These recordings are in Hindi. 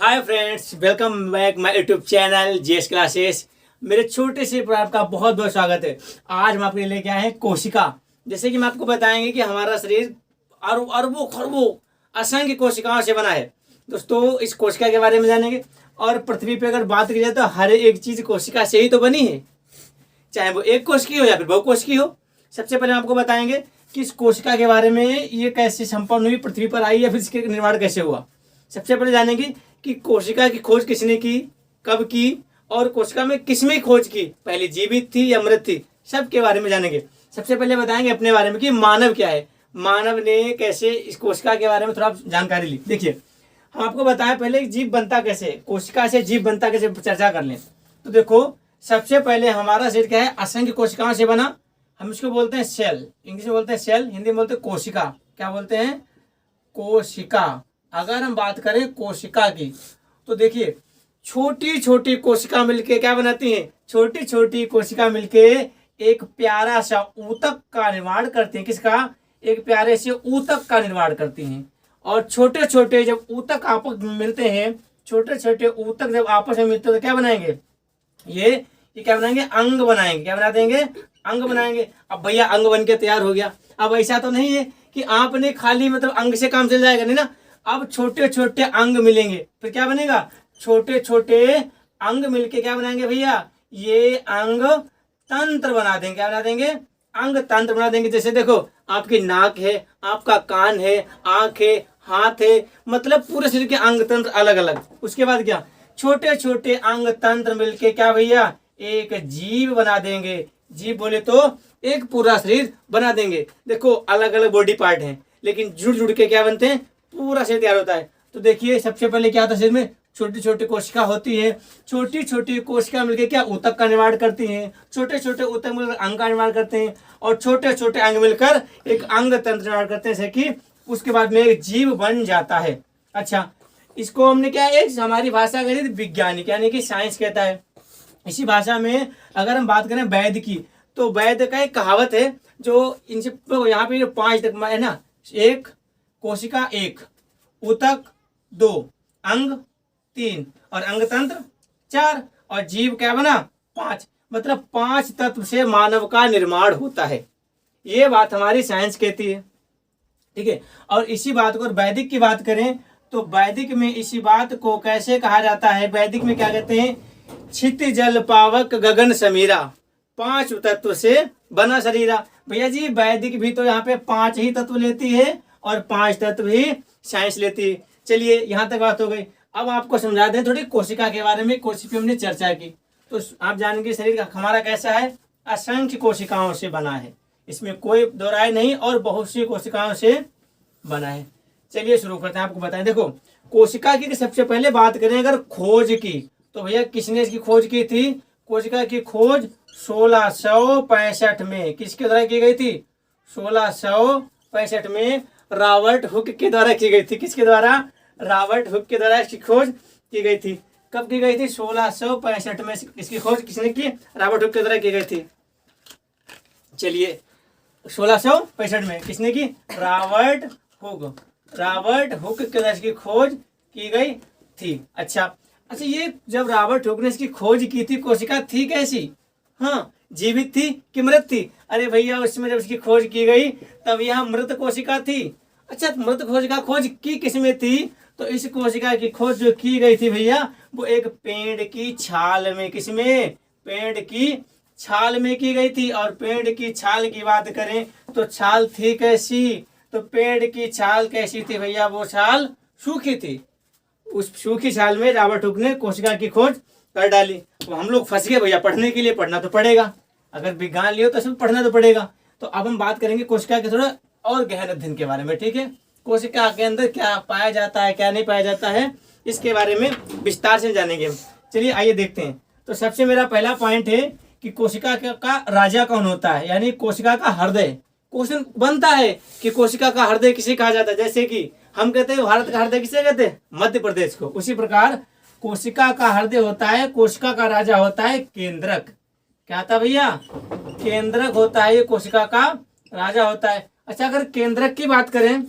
Hi friends, welcome back my YouTube channel JS classes. मेरे छोटे से पर आपका बहुत बहुत स्वागत है। आज हम आपके लिए लेके आए हैं कोशिका। जैसे कि मैं आपको बताएंगे कि हमारा शरीर अरबों खरबों असंख्य कोशिकाओं से बना है। दोस्तों, इस कोशिका के बारे में जानेंगे। और पृथ्वी पे अगर बात की जाए तो हर एक चीज कोशिका से ही तो बनी है, चाहे वो एक कोश की हो या फिर बहुकोश की हो। सबसे पहले हम आपको बताएंगे कि इस कोशिका के बारे में, ये कैसे संपन्न हुई, पृथ्वी पर आई या फिर इसके निर्माण कैसे हुआ। सबसे पहले जानेंगे कि कोशिका की खोज किसने की, कब की, और कोशिका में किसमें खोज की, पहले जीवित थी या मृत थी, सब के बारे में जानेंगे। सबसे पहले बताएंगे अपने बारे में कि मानव क्या है, मानव ने कैसे इस कोशिका के बारे में थोड़ा जानकारी ली। देखिए, हम आपको बताएं पहले जीव बनता कैसे, कोशिका से जीव बनता कैसे, चर्चा कर लें। तो देखो, सबसे पहले हमारा शरीर क्या है, असंख्य कोशिकाओं से बना। हम इसको बोलते हैं सेल, इंग्लिश में बोलते हैं सेल, हिंदी में बोलते हैं कोशिका। क्या बोलते हैं? कोशिका। अगर हम बात करें कोशिका की तो देखिए, छोटी छोटी कोशिका मिलके क्या बनाती हैं, छोटी छोटी कोशिका मिलके एक प्यारा सा ऊतक का निर्माण करती हैं। किसका? एक प्यारे से ऊतक का निर्माण करती हैं। और छोटे छोटे जब ऊतक आपस में मिलते हैं, छोटे छोटे ऊतक जब आपस में मिलते हैं तो क्या बनाएंगे, ये क्या बनाएंगे, अंग बनाएंगे। क्या बना देंगे? अंग बनाएंगे। अब भैया अंग बन के तैयार हो गया। अब ऐसा तो नहीं है कि आपने खाली मतलब अंग से काम चल जाएगा, नहीं ना। अब छोटे छोटे अंग मिलेंगे, फिर क्या बनेगा, छोटे छोटे अंग मिलके क्या बनाएंगे भैया, ये अंग तंत्र बना देंगे। क्या बना देंगे? अंग तंत्र बना देंगे। जैसे देखो, आपकी नाक है, आपका कान है, आंख है, हाथ है, मतलब पूरे शरीर के अंग तंत्र अलग अलग। उसके बाद क्या, छोटे छोटे अंग तंत्र मिलके क्या भैया, एक जीव बना देंगे। जीव बोले तो एक पूरा शरीर बना देंगे। देखो, अलग अलग बॉडी पार्ट हैं, लेकिन जुड़ जुड़ के क्या बनते हैं, पूरा शरीर तैयार होता है। तो देखिए, सबसे पहले क्या होता है, शरीर में छोटी छोटी कोशिका होती है। छोटी छोटी कोशिका मिलकर क्या ऊतक का निर्माण करती हैं। छोटे छोटे ऊतक मिलकर अंग का निर्माण करते हैं, और छोटे छोटे अंग मिलकर एक अंग तंत्र निर्माण करते हैं, जैसे कि उसके बाद में एक जीव बन जाता है। अच्छा, इसको हमने क्या है, एक हमारी भाषा कही वैज्ञानिक यानी कि साइंस कहता है। इसी भाषा में अगर हम बात करें वैद्य की, तो वैद्य का एक कहावत है जो इनसे तो यहाँ पे 5 तक है ना, एक कोशिका 1, ऊतक 2, अंग 3, और अंग तंत्र 4, और जीव क्या बना 5। मतलब 5 तत्व से मानव का निर्माण होता है। ये बात हमारी साइंस कहती है, ठीक है। और इसी बात को वैदिक की बात करें तो वैदिक में इसी बात को कैसे कहा जाता है, वैदिक में क्या कहते हैं, क्षिति जल पावक गगन समीरा, 5 तत्व से बना शरीरा। भैया जी, वैदिक भी तो यहाँ पे 5 ही तत्व लेती है और 5 तत्व ही साइंस लेती है। चलिए, यहाँ तक बात हो गई। अब आपको समझा दें थोड़ी कोशिका के बारे में। कोशिका हमने चर्चा की तो आप जानेंगे शरीर का हमारा कैसा है, असंख्य कोशिकाओं से बना है, इसमें कोई दो राय नहीं, और बहुत सी कोशिकाओं से बना है। चलिए शुरू करते हैं, आपको बताएं। देखो, कोशिका की सबसे पहले बात करें अगर खोज की, तो भैया किसने इसकी खोज की थी? कोशिका की खोज 1665 में किसके द्वारा की गई थी? 1665 में रॉबर्ट हुक के द्वारा की गई थी। किसके द्वारा? रॉबर्ट हुक के द्वारा इसकी खोज की गई थी। कब की गई थी? 1665 में इसकी खोज किसने की? रॉबर्ट हुक के द्वारा की गई थी। चलिए, 1665 में किसने की? रॉबर्ट हुक के द्वारा इसकी खोज की गई थी। अच्छा, ये जब रॉबर्ट हुक ने इसकी खोज की थी, कोशिका थी कैसी? हाँ, जीवित थी कि मृत थी? अरे भैया, उसमें जब इसकी खोज की गई तब यहाँ मृत कोशिका थी। अच्छा, मृत कोशिका खोज की किसमें थी? तो इस कोशिका की खोज जो की गई थी भैया, वो एक पेड़ की छाल में। किसमें? पेड़ की छाल में की गई थी। और पेड़ की छाल की बात करें तो छाल थी कैसी? तो पेड़ की छाल कैसी थी भैया? वो छाल सूखी थी। उस सूखी छाल में रॉबर्ट हुक ने कोशिका की खोज कर डाली। तो हम लोग फंस गए भैया, पढ़ने के लिए पढ़ना तो पड़ेगा, अगर विज्ञान लियो तो सब पढ़ना तो पड़ेगा। तो अब हम बात करेंगे कोशिका के थोड़ा और गहन अध्ययन के बारे में, ठीक है। कोशिका के अंदर क्या पाया जाता है, क्या नहीं पाया जाता है, इसके बारे में विस्तार से जानेंगे हम। चलिए आइए देखते हैं। तो सबसे मेरा पहला पॉइंट है कि कोशिका का राजा कौन होता है, यानी कोशिका का हृदय। क्वेश्चन बनता है कि कोशिका का हृदय किसे कहा जाता है। जैसे कि हम कहते हैं भारत का हृदय किसे कहते हैं? मध्य प्रदेश को। उसी प्रकार कोशिका का हृदय होता है, कोशिका का राजा होता है केंद्रक। क्या था भैया? केंद्रक होता है, ये कोशिका का राजा होता है। अच्छा, अगर केंद्रक की बात करें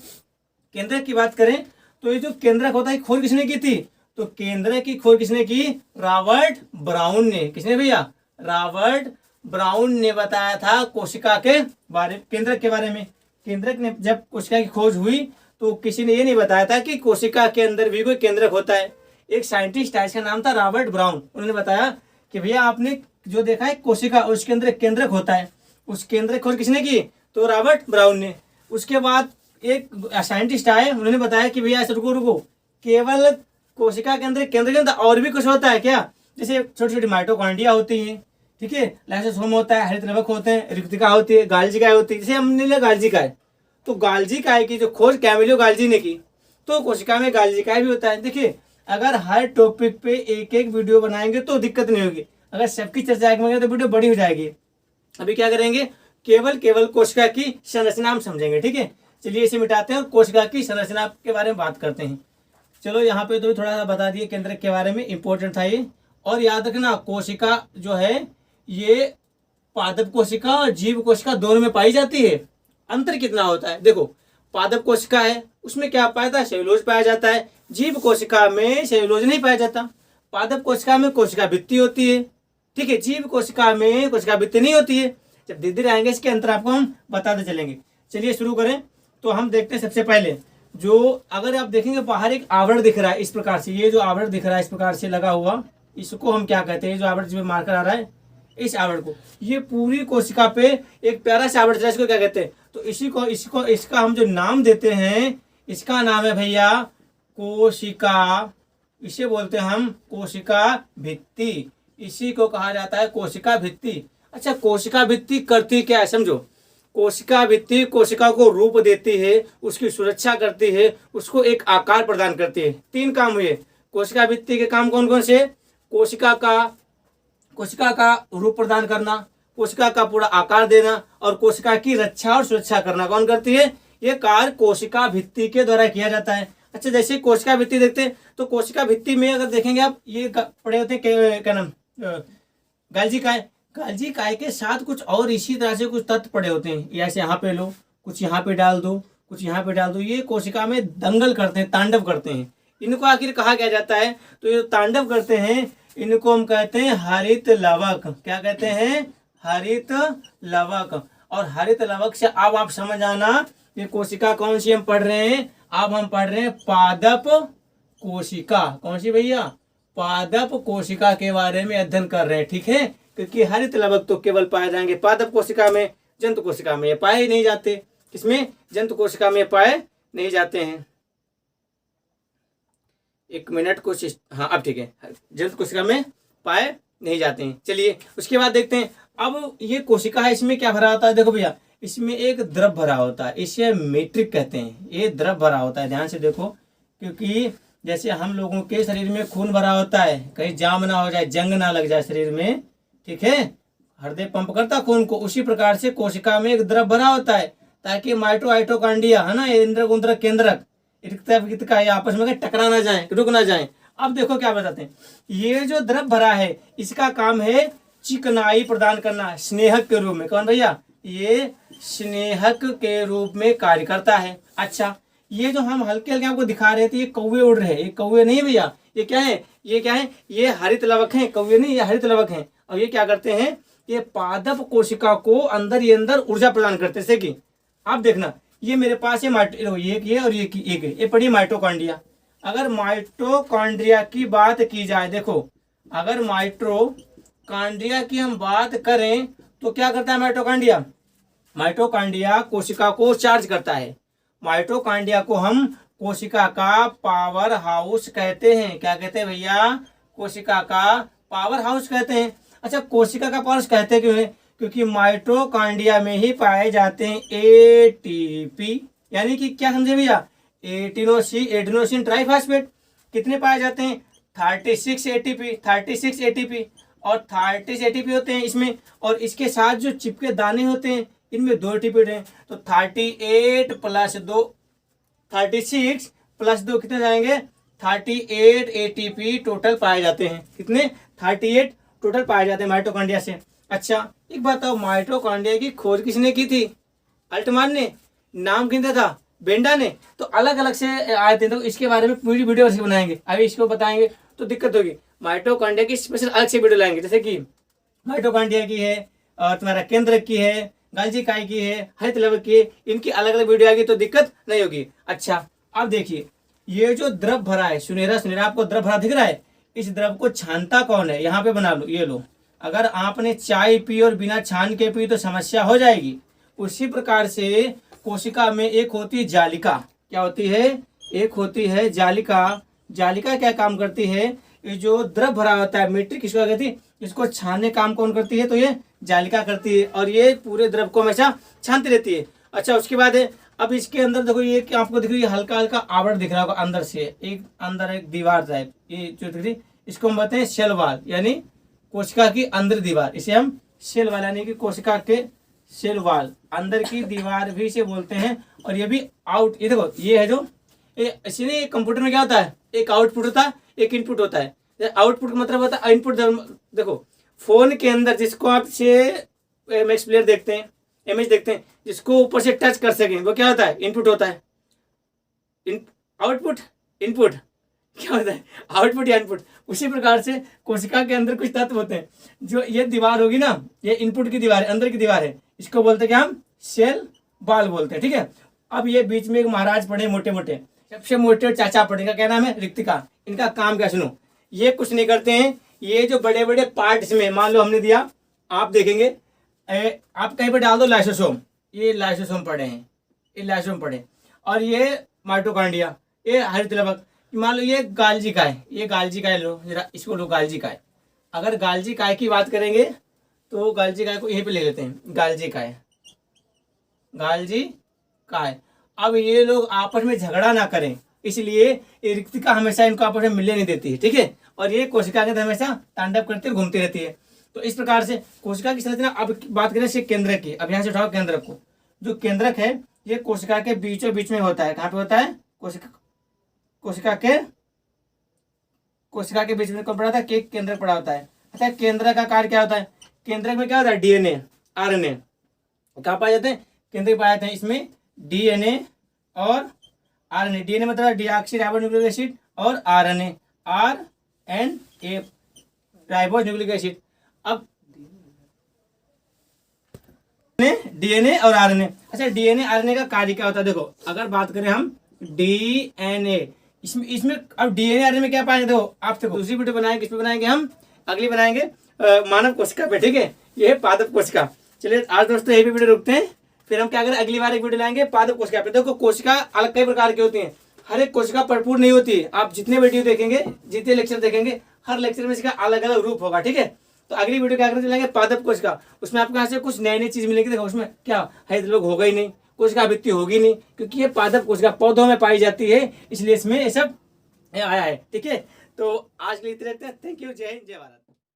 तो ये जो केंद्रक होता है खोज किसने की थी? तो केंद्रक की खोज किसने की? रॉबर्ट ब्राउन ने। किसने भैया? रॉबर्ट ब्राउन ने बताया था कोशिका के बारे, केंद्रक के बारे में। केंद्रक ने जब कोशिका की खोज हुई तो किसी ने ये नहीं बताया था कि कोशिका के अंदर भी कोई केंद्रक होता है। एक साइंटिस्ट है, इसका नाम था रॉबर्ट ब्राउन। उन्होंने बताया कि भैया आपने जो देखा है कोशिका, उसके अंदर एक केंद्रक होता है। उस केंद्रक खोज किसने की? तो रॉबर्ट ब्राउन ने। उसके बाद एक साइंटिस्ट आए, उन्होंने बताया कि भैया रुको रुको, केवल कोशिका के अंदर केंद्र के अंदर और भी कुछ होता है क्या? जैसे छोटी छोटी माइटोकॉन्ड्रिया होती हैं, ठीक है, लाइसोसोम होता है, हरित लवक होते हैं, रिक्तिका होती है, गाल्जिकाएं होती है। जैसे हमने लिया गाल्जिकाएं, तो गाल्जिकाएं की जो खोज कैमिलो गाल्जी ने की, तो कोशिका में गाल्जिकाएं भी होता है। देखिए, अगर हर टॉपिक पे एक एक वीडियो बनाएंगे तो दिक्कत नहीं होगी, अगर सबकी चर्चा करेंगे तो वीडियो बड़ी हो जाएगी। अभी क्या करेंगे, केवल कोशिका की संरचना हम समझेंगे, ठीक है। चलिए इसे मिटाते हैं और कोशिका की संरचना के बारे में बात करते हैं। चलो यहाँ पे तो थोड़ा सा बता दिए केंद्रक के बारे में, इंपॉर्टेंट था ये। और याद रखना, कोशिका जो है ये पादप कोशिका और जीव कोशिका दोनों में पाई जाती है। अंतर कितना होता है देखो, पादप कोशिका है उसमें क्या पाया, सेलुलोज पाया जाता है। जीव कोशिका में सेलुलोज नहीं पाया जाता। पादप कोशिका में कोशिका भित्ति होती है, ठीक है। जीव कोशिका में कोशिका भित्ति नहीं होती है। जब धीरे धीरे आएंगे इसके अंतर आपको हम बताते चलेंगे। चलिए शुरू करें। तो हम देखते हैं सबसे पहले, जो अगर आप देखेंगे बाहर एक आवरण दिख रहा है इस प्रकार से, ये जो आवरण दिख रहा है इस प्रकार से लगा हुआ, इसको हम क्या कहते हैं? जो आवरण जिसमें मार्कर आ रहा है, इस आवरण को, ये पूरी कोशिका पे एक प्यारा सा आवरण, इसको क्या कहते हैं? तो इसका हम जो नाम देते हैं, इसका नाम है भैया कोशिका। इसे बोलते हैं हम कोशिका भित्ति। इसी को कहा जाता है कोशिका भित्ति। अच्छा, कोशिका भित्ति करती क्या है समझो। कोशिका भित्ति कोशिका को रूप देती है, उसकी सुरक्षा करती है, उसको एक आकार प्रदान करती है। 3 काम हुए कोशिका भित्ति के। काम कौन कौन से? कोशिका का रूप प्रदान करना, कोशिका का पूरा आकार देना, और कोशिका की रक्षा और सुरक्षा करना। कौन करती है? ये कार्य कोशिका भित्ति के द्वारा किया जाता है। अच्छा, जैसे कोशिका भित्ति देखते हैं तो कोशिका भित्ति में अगर देखेंगे आप, ये पड़े होते हैं क्या नाम, गाल्जिकाएं। गाल्जिकाएं के साथ कुछ और इसी तरह से कुछ तत्व पड़े होते हैं। ऐसे यहाँ पे लो, कुछ यहाँ पे डाल दो, कुछ यहाँ पे डाल दो। ये कोशिका में दंगल करते हैं, तांडव करते हैं। इनको आखिर कहा क्या जाता है? तो ये तांडव करते हैं, इनको हम कहते हैं हरित लवक। क्या कहते हैं? हरित लवक। और हरित लवक से अब आप समझ आना ये कोशिका कौन सी हम पढ़ रहे हैं। अब हम पढ़ रहे हैं पादप कोशिका। कौन सी भैया? पादप कोशिका के बारे में अध्ययन कर रहे हैं, ठीक है। क्योंकि हरित लवक तो केवल पाए जाएंगे पादप कोशिका में, जंतु कोशिका में ये पाए ही नहीं जाते। किसमें? जंतु कोशिका में पाए नहीं जाते हैं। 1 मिनट कोशिश, हाँ अब ठीक है, जंतु कोशिका में पाए नहीं जाते हैं। चलिए उसके बाद देखते हैं। अब ये कोशिका है, इसमें क्या भरा होता है? देखो भैया, इसमें एक द्रव भरा होता है, इसे मैट्रिक कहते हैं। ये द्रव भरा होता है, ध्यान से देखो। क्योंकि जैसे हम लोगों के शरीर में खून भरा होता है, कहीं जाम ना हो जाए, जंग ना लग जाए शरीर में, ठीक है, हृदय पंप करता खून को, उसी प्रकार से कोशिका में एक द्रव भरा होता है, ताकि माइटोकॉन्ड्रिया है ना, इंद्रक उंद्रक केंद्रक का आपस में टकरा ना जाए, रुक ना जाए। अब देखो क्या बताते हैं, ये जो द्रव भरा है इसका काम है चिकनाई प्रदान करना, स्नेहक के रूप में। कौन भैया? ये स्नेहक के रूप में कार्य करता है। अच्छा, ये जो हम हल्के हल्के आपको दिखा रहे थे, ये कौवे उड़ रहे हैं, ये कौवे नहीं भैया, ये क्या है? ये क्या है? ये हरित लवक हैं, कौवे नहीं, ये हरित लवक हैं। और ये क्या करते हैं? ये पादप कोशिका को अंदर ही अंदर ऊर्जा प्रदान करते हैं। जैसे कि आप देखना, ये मेरे पास ये और ये पड़ी माइटोकॉन्ड्रिया। अगर माइटोकॉन्ड्रिया की बात की जाए, देखो अगर माइटोकॉन्ड्रिया की हम बात करें तो क्या करता है माइटोकॉन्ड्रिया? माइटोकॉन्ड्रिया कोशिका को चार्ज करता है। माइटोकॉन्ड्रिया को हम कोशिका का पावर हाउस कहते हैं। क्या कहते हैं भैया? कोशिका का पावर हाउस कहते हैं। अच्छा, कोशिका का पावर हाउस कहते क्यों है? क्योंकि माइटोकॉन्ड्रिया में ही पाए जाते हैं एटीपी, यानी कि क्या समझे भैया? Adenosine triphosphate. कितने पाए जाते हैं? 36 एटीपी और 30 एटीपी होते हैं इसमें। और इसके साथ जो चिपके दाने होते हैं इनमें 2 एटीपी हैं। तो 38 + 2, 36 + 2 कितने जाएंगे? 38 एटीपी टोटल पाए जाते हैं। कितने? 38 टोटल पाए जाते हैं माइटोकॉन्ड्रिया से। अच्छा, एक बात बताओ, माइटोकॉन्ड्रिया की खोज किसने की थी? अल्टमान ने। नाम किसका था? बेंडा ने, तो अलग अलग से आए थे, तो इसके बारे में पूरी वीडियो से बनाएंगे। अभी इसको बताएंगे तो दिक्कत होगी। माइटोकॉन्ड्रिया की स्पेशल अलग से वीडियो लाएंगे, जैसे कि माइटोकॉन्ड्रिया की है, तुम्हारा केंद्रक की है, गाल्जी काय की है, हरित लवक की है, इनकी अलग अलग वीडियो आएगी तो दिक्कत नहीं होगी। अच्छा अब देखिए, ये जो द्रव भरा है सुनहरा सुनहरा, आपको द्रव भरा दिख रहा है, इस द्रव को छानता कौन है? यहाँ पे बना लो, ये लो। अगर आपने चाय पी और बिना छान के पी तो समस्या हो जाएगी। उसी प्रकार से कोशिका में एक होती है जालिका। क्या होती है? एक होती है जालिका। जालिका क्या काम करती है? ये जो द्रव भरा होता है मैट्रिक्स, किसको कहती है? इसको छानने काम कौन करती है? तो ये जालिका करती है, और ये पूरे द्रव को हमेशा छानती रहती है। अच्छा उसके बाद है, अब इसके अंदर देखो, ये क्या आपको दिख रही है? हल्का हल्का आवरण दिख रहा होगा अंदर से, एक अंदर एक दीवार टाइप, ये जो दिख रही, इसको हम बताते हैं सेल वॉल, यानी कोशिका की अंदर दीवार। इसे हम सेल वॉल यानी कि कोशिका के सेल वॉल, अंदर की दीवार भी इसे बोलते हैं। और ये भी आउट, ये देखो ये है जो इसलिए कंप्यूटर में क्या होता है, एक आउटपुट होता है, एक इनपुट होता है। आउटपुट का मतलब होता है इनपुट। देखो फोन के अंदर जिसको आप से एमएक्स प्लेयर देखते हैं, इमेज देखते हैं, जिसको ऊपर से टच कर सकें, वो क्या होता है? इनपुट होता है। आउटपुट, इनपुट क्या होता है? आउटपुट या इनपुट। उसी प्रकार से कोशिका के अंदर कुछ तत्व होते हैं, जो ये दीवार होगी ना, ये इनपुट की दीवार है, अंदर की दीवार है, इसको बोलते हैं क्या? हम सेल वॉल बोलते हैं, ठीक है। अब ये बीच में एक महाराज पड़े मोटे मोटे, सबसे मोटे चाचा पड़े, इनका क्या नाम है? रिक्तिका। इनका काम क्या सुनो, ये कुछ नहीं करते हैं। ये जो बड़े बड़े पार्ट्स में, मान लो हमने दिया, आप देखेंगे आप कहीं पर डाल दो लाइसोसोम, ये लाइसोसोम पड़े हैं, ये लाइसोसोम पड़े, और ये माइटोकॉन्ड्रिया, ये हरित लवक। मान लो ये गाल्जी काय, ये गाल्जी काय लो जरा, इसको लो गाल्जी काय। अगर गाल्जी काय की बात करेंगे तो गाल्जी काय को यहीं पे ले लेते हैं, गाल्जी काय, गाल्जी काय। अब ये लोग आपस में झगड़ा ना करें, इसलिए ये रिक्तिका हमेशा इनको आपस में मिलने नहीं देती है, ठीक है। और ये कोशिका के अंदर हमेशा तांडव करती है, घूमती रहती है। तो इस प्रकार से कोशिका की संरचना। अब बात करें से केंद्रक की, अब यहाँ से उठाओ केंद्रक को। जो केंद्रक है ये कोशिका के बीचों बीच में होता है। कहाँ पे होता है? कोशिका के बीच में कौन पड़ा था? केंद्रक पड़ा होता है। अच्छा केंद्रक का कार्य क्या होता है? केंद्रक में क्या होता है? DNA, RNA. कहाँ पाए जाते हैं? केंद्रक पाए जाते हैं। इसमें डीएनए और आरएनए। डीएनए मतलब डीऑक्सी राइबो न्यूक्लिक एसिड, और RNA RNA ribo nucleic acid. अब डीएनए और आरएनए। अच्छा डीएनए आरएनए का कार्य क्या होता है? देखो अगर बात करें हम डीएनए, इसमें अब डीएनए आरएनए में क्या पाएंगे? देखो आप देखो, दूसरी वीडियो बनाएंगे, किस पे बनाएंगे हम? अगली बनाएंगे मानव कोशिका पे, ठीक है। ये है पादप कोशिका। चलिए आज दोस्तों यही पे वीडियो रुकते हैं, फिर हम क्या करें अगली बार एक वीडियो लाएंगे पादप कोशिका पे। देखो कोशिका अलग कई प्रकार की होती है, हर एक कोशिका भरपूर नहीं होती है। आप जितने वीडियो देखेंगे, जितने लेक्चर देखेंगे, हर लेक्चर में इसका अलग अलग रूप होगा, ठीक है। तो अगली वीडियो क्या करने चलेंगे? पादप कोशिका। उसमें आपको यहाँ से कुछ नई नई चीज मिलेगी। देखो उसमें क्या है, लोग होगा ही नहीं, कोशिका भित्ति होगी नहीं, क्योंकि ये पादप कोशिका पौधों में पाई जाती है, इसलिए इसमें ये सब आया है, ठीक है। तो आज के लिए इतना रखते हैं। थैंक यू, जय हिंद, जय भारत।